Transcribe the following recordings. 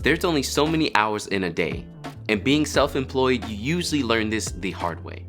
There's only so many hours in a day, and being self-employed, you usually learn this the hard way.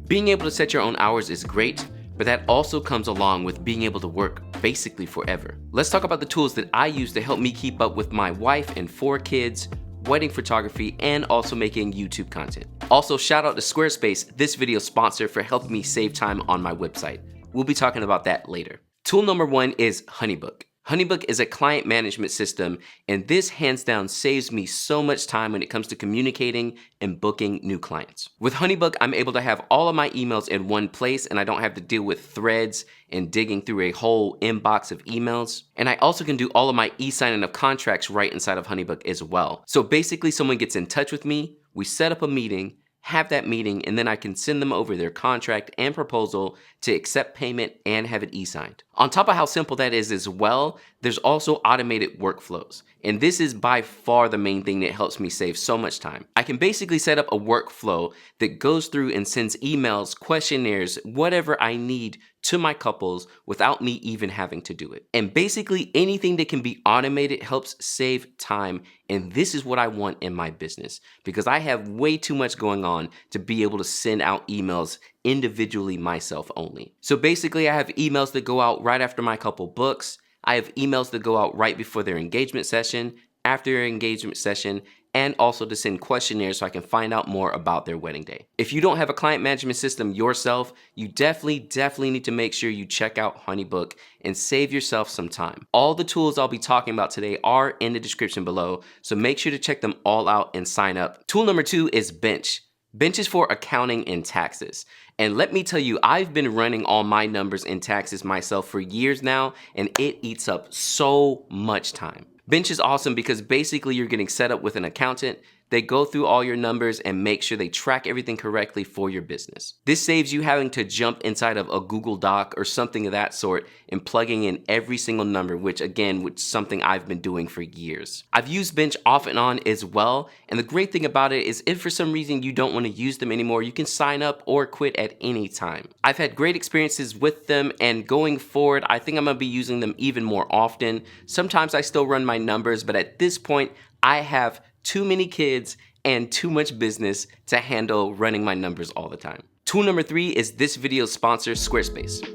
Being able to set your own hours is great, but that also comes along with being able to work basically forever. Let's talk about the tools that I use to help me keep up with my wife and 4 kids, wedding photography, and also making YouTube content. Also, shout out to Squarespace, this video sponsor, for helping me save time on my website. We'll be talking about that later. Tool number 1 is Honeybook. Honeybook is a client management system, and this hands down saves me so much time when it comes to communicating and booking new clients. With Honeybook, I'm able to have all of my emails in one place, and I don't have to deal with threads and digging through a whole inbox of emails. And I also can do all of my e-signing of contracts right inside of Honeybook as well. So basically, someone gets in touch with me, we set up a meeting, have that meeting, and then I can send them over their contract and proposal to accept payment and have it e-signed. On top of how simple that is as well, there's also automated workflows. And this is by far the main thing that helps me save so much time. I can basically set up a workflow that goes through and sends emails, questionnaires, whatever I need to my couples without me even having to do it. And basically anything that can be automated helps save time. And this is what I want in my business because I have way too much going on to be able to send out emails individually myself only. So basically I have emails that go out right after my couple books. I have emails that go out right before their engagement session, after their engagement session, and also to send questionnaires so I can find out more about their wedding day. If you don't have a client management system yourself, you definitely need to make sure you check out Honeybook and save yourself some time. All the tools I'll be talking about today are in the description below, so make sure to check them all out and sign up. Tool number 2 is Bench. Bench is for accounting and taxes. And let me tell you, I've been running all my numbers and taxes myself for years now, and it eats up so much time. Bench is awesome because basically you're getting set up with an accountant. They go through all your numbers and make sure they track everything correctly for your business. This saves you having to jump inside of a Google Doc or something of that sort and plugging in every single number, which is something I've been doing for years. I've used Bench off and on as well, and the great thing about it is if for some reason you don't want to use them anymore, you can sign up or quit at any time. I've had great experiences with them, and going forward, I think I'm gonna be using them even more often. Sometimes I still run my numbers, but at this point, I have too many kids and too much business to handle running my numbers all the time. Tool number 3 is this video's sponsor, Squarespace.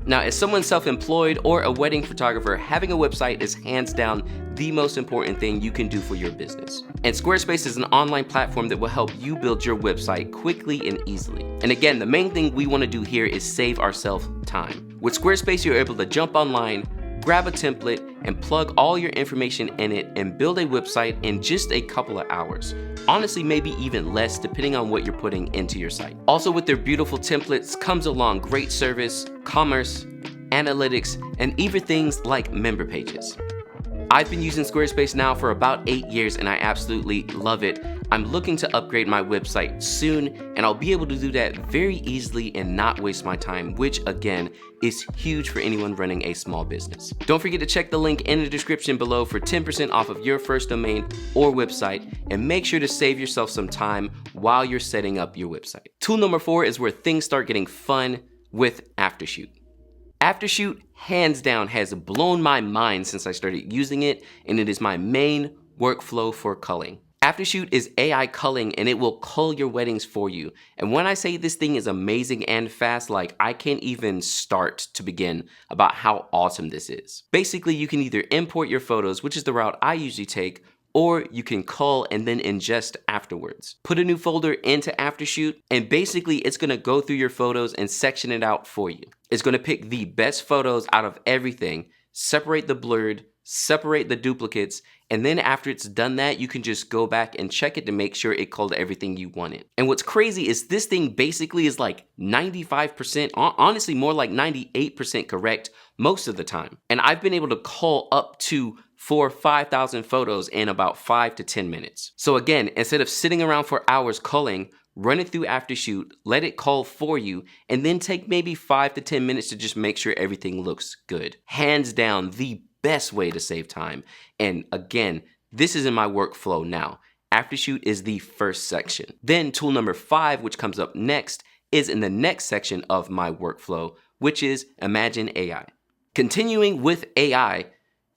Now, as someone self-employed or a wedding photographer, having a website is hands down the most important thing you can do for your business. And Squarespace is an online platform that will help you build your website quickly and easily. And again, the main thing we want to do here is save ourselves time. With Squarespace, you're able to jump online, grab a template, and plug all your information in it and build a website in just a couple of hours. Honestly, maybe even less depending on what you're putting into your site. Also, with their beautiful templates comes along great service, commerce, analytics, and even things like member pages. I've been using Squarespace now for about 8 years and I absolutely love it. I'm looking to upgrade my website soon, and I'll be able to do that very easily and not waste my time, which again is huge for anyone running a small business. Don't forget to check the link in the description below for 10% off of your first domain or website, and make sure to save yourself some time while you're setting up your website. Tool number 4 is where things start getting fun with Aftershoot. Aftershoot, hands down, has blown my mind since I started using it, and it is my main workflow for culling. Aftershoot is AI culling, and it will cull your weddings for you. And when I say this thing is amazing and fast, like I can't even start to begin about how awesome this is. Basically, you can either import your photos, which is the route I usually take, or you can cull and then ingest afterwards. Put a new folder into Aftershoot, and basically it's gonna go through your photos and section it out for you. It's gonna pick the best photos out of everything, separate the blurred, separate the duplicates, and then after it's done that, you can just go back and check it to make sure it culled everything you wanted. And what's crazy is this thing basically is like 95%, honestly more like 98% correct most of the time. And I've been able to cull up to 4,000 or 5,000 photos in about 5 to 10 minutes. So again, instead of sitting around for hours culling, run it through Aftershoot, let it cull for you, and then take maybe 5 to 10 minutes to just make sure everything looks good. Hands down, the best way to save time. And again, this is in my workflow now. Aftershoot is the first section. Then tool number 5, which comes up next, is in the next section of my workflow, which is Imagen AI. Continuing with AI,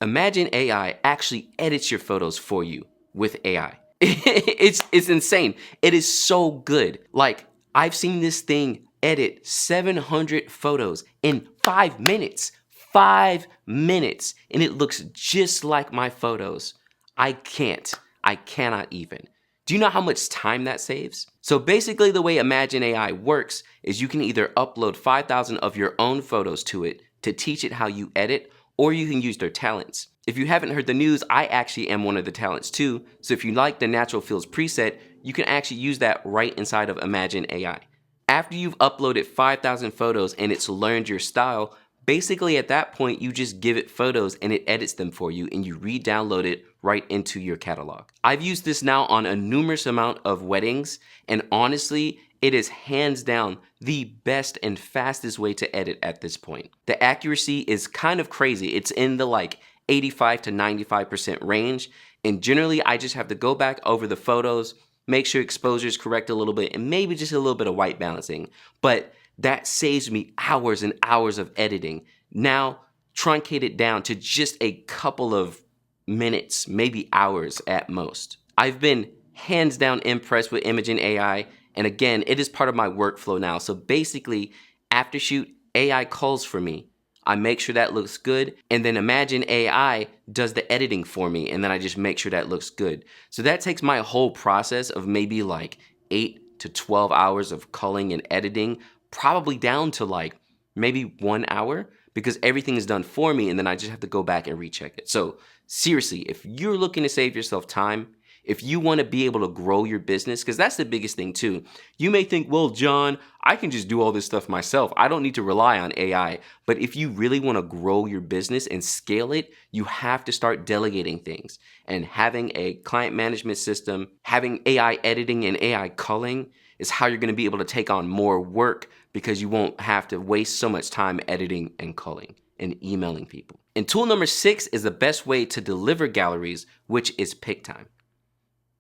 Imagen AI actually edits your photos for you with AI. It's insane. It is so good. Like, I've seen this thing edit 700 photos in 5 minutes. 5 minutes. And it looks just like my photos. I cannot even. Do you know how much time that saves? So basically the way Imagen AI works is you can either upload 5,000 of your own photos to it to teach it how you edit, or you can use their talents. If you haven't heard the news, I actually am one of the talents too. So if you like the natural fills preset, you can actually use that right inside of Imagen AI. After you've uploaded 5,000 photos and it's learned your style, basically at that point, you just give it photos and it edits them for you and you re-download it right into your catalog. I've used this now on a numerous amount of weddings, and honestly, it is hands down the best and fastest way to edit at this point. The accuracy is kind of crazy. It's in the like 85 to 95% range, and generally I just have to go back over the photos, make sure exposure is correct a little bit, and maybe just a little bit of white balancing. But that saves me hours and hours of editing. Now, truncate it down to just a couple of minutes, maybe hours at most. I've been hands down impressed with Imagen AI, and again, it is part of my workflow now. So basically, after shoot, AI calls for me. I make sure that looks good, and then Imagen AI does the editing for me, and then I just make sure that looks good. So that takes my whole process of maybe like 8 to 12 hours of culling and editing, probably down to like maybe 1 hour, because everything is done for me and then I just have to go back and recheck it. So seriously, if you're looking to save yourself time, if you want to be able to grow your business, because that's the biggest thing too. You may think, well, John, I can just do all this stuff myself. I don't need to rely on AI. But if you really want to grow your business and scale it, you have to start delegating things. And having a client management system, having AI editing and AI culling is how you're going to be able to take on more work, because you won't have to waste so much time editing and culling and emailing people. And tool number 6 is the best way to deliver galleries, which is PicTime.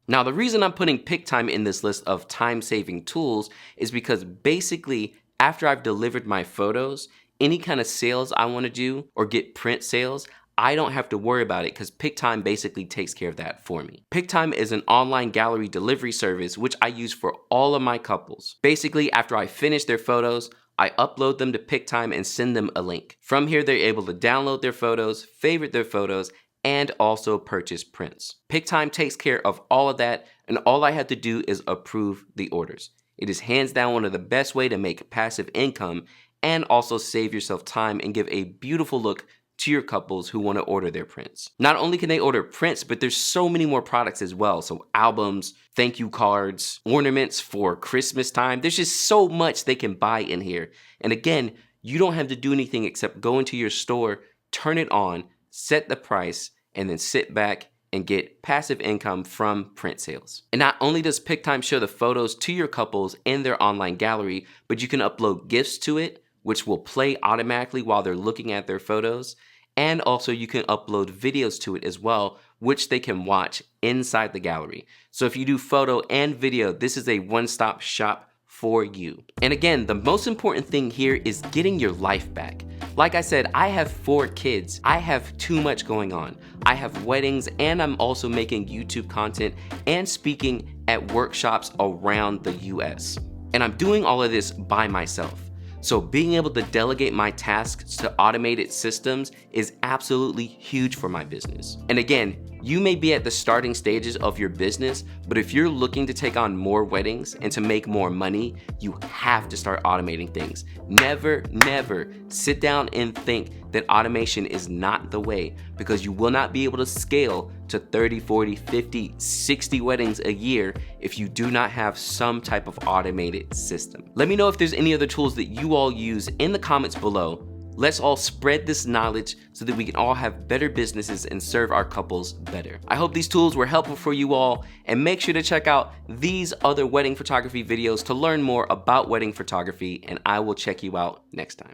Now, the reason I'm putting PicTime in this list of time-saving tools is because basically, after I've delivered my photos, any kind of sales I want to do or get print sales, I don't have to worry about it because PicTime basically takes care of that for me. PicTime is an online gallery delivery service which I use for all of my couples. Basically, after I finish their photos, I upload them to PicTime and send them a link. From here, they're able to download their photos, favorite their photos, and also purchase prints. PicTime takes care of all of that, and all I have to do is approve the orders. It is hands down one of the best way to make passive income and also save yourself time and give a beautiful look to your couples who want to order their prints. Not only can they order prints, but there's so many more products as well. So albums, thank you cards, ornaments for Christmas time. There's just so much they can buy in here. And again, you don't have to do anything except go into your store, turn it on, set the price, and then sit back and get passive income from print sales. And not only does PicTime show the photos to your couples in their online gallery, but you can upload gifts to it, which will play automatically while they're looking at their photos. And also you can upload videos to it as well, which they can watch inside the gallery. So if you do photo and video, this is a one-stop shop for you. And again, the most important thing here is getting your life back. Like I said, I have 4 kids. I have too much going on. I have weddings, and I'm also making YouTube content and speaking at workshops around the US. And I'm doing all of this by myself. So being able to delegate my tasks to automated systems is absolutely huge for my business. And again, you may be at the starting stages of your business, but if you're looking to take on more weddings and to make more money, you have to start automating things. Never, never sit down and think that automation is not the way, because you will not be able to scale to 30, 40, 50, 60 weddings a year if you do not have some type of automated system. Let me know if there's any other tools that you all use in the comments below. Let's all spread this knowledge so that we can all have better businesses and serve our couples better. I hope these tools were helpful for you all, and make sure to check out these other wedding photography videos to learn more about wedding photography, and I will check you out next time.